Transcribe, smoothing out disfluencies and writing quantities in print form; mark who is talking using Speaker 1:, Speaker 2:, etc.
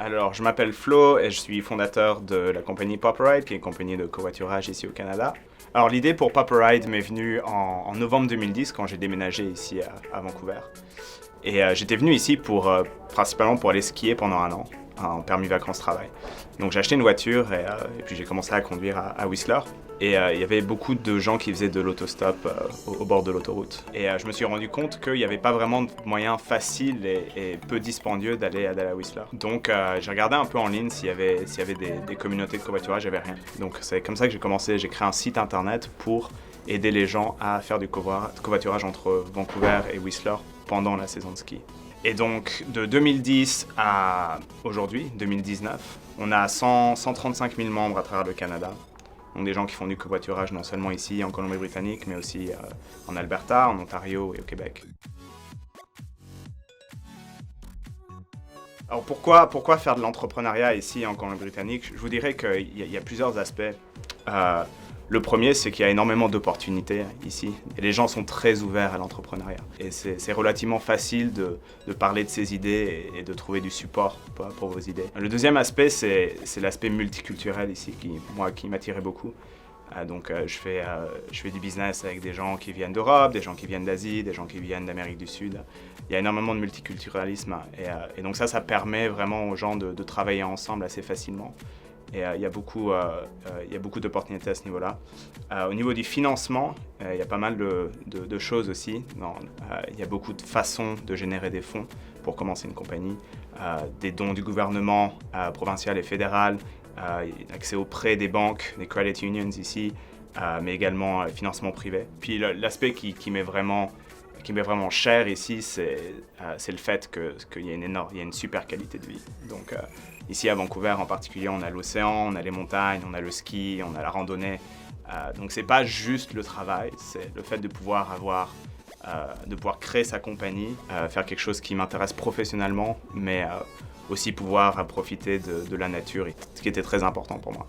Speaker 1: Alors, je m'appelle Flo et je suis fondateur de la compagnie PopRide, qui est une compagnie de covoiturage ici au Canada. Alors, l'idée pour PopRide m'est venue en novembre 2010 quand j'ai déménagé ici à Vancouver. Et j'étais venu ici principalement pour aller skier pendant un an, en permis vacances-travail. Donc j'ai acheté une voiture et puis j'ai commencé à conduire à Whistler. Et il y avait beaucoup de gens qui faisaient de l'autostop au bord de l'autoroute. Et je me suis rendu compte qu'il n'y avait pas vraiment de moyen facile et peu dispendieux d'aller à Whistler. Donc j'ai regardé un peu en ligne s'il y avait des communautés de covoiturage, il n'y avait rien. Donc c'est comme ça que j'ai commencé, j'ai créé un site internet pour aider les gens à faire du covoiturage entre Vancouver et Whistler pendant la saison de ski. Et donc, de 2010 à aujourd'hui, 2019, on a 135 000 membres à travers le Canada. Donc des gens qui font du covoiturage non seulement ici en Colombie-Britannique, mais aussi en Alberta, en Ontario et au Québec. Alors pourquoi faire de l'entrepreneuriat ici en Colombie-Britannique? Je vous dirais qu'il y a plusieurs aspects. Le premier, c'est qu'il y a énormément d'opportunités ici. Et les gens sont très ouverts à l'entrepreneuriat. Et c'est relativement facile de parler de ses idées et de trouver du support pour vos idées. Le deuxième aspect, c'est l'aspect multiculturel ici, qui m'attirait beaucoup. Je fais du business avec des gens qui viennent d'Europe, des gens qui viennent d'Asie, des gens qui viennent d'Amérique du Sud. Il y a énormément de multiculturalisme et donc ça permet vraiment aux gens de travailler ensemble assez facilement. Et il y a beaucoup d'opportunités à ce niveau-là. Au niveau du financement, il y a pas mal de choses aussi. Il y a beaucoup de façons de générer des fonds pour commencer une compagnie. Des dons du gouvernement provincial et fédéral, accès aux prêts des banques, des credit unions ici, mais également financement privé. Puis l'aspect qui m'est vraiment cher ici, c'est le fait qu'il y a une super qualité de vie. Donc ici à Vancouver en particulier, on a l'océan, on a les montagnes, on a le ski, on a la randonnée. Donc c'est pas juste le travail, c'est le fait de pouvoir créer sa compagnie, faire quelque chose qui m'intéresse professionnellement, mais aussi pouvoir profiter de la nature, ce qui était très important pour moi.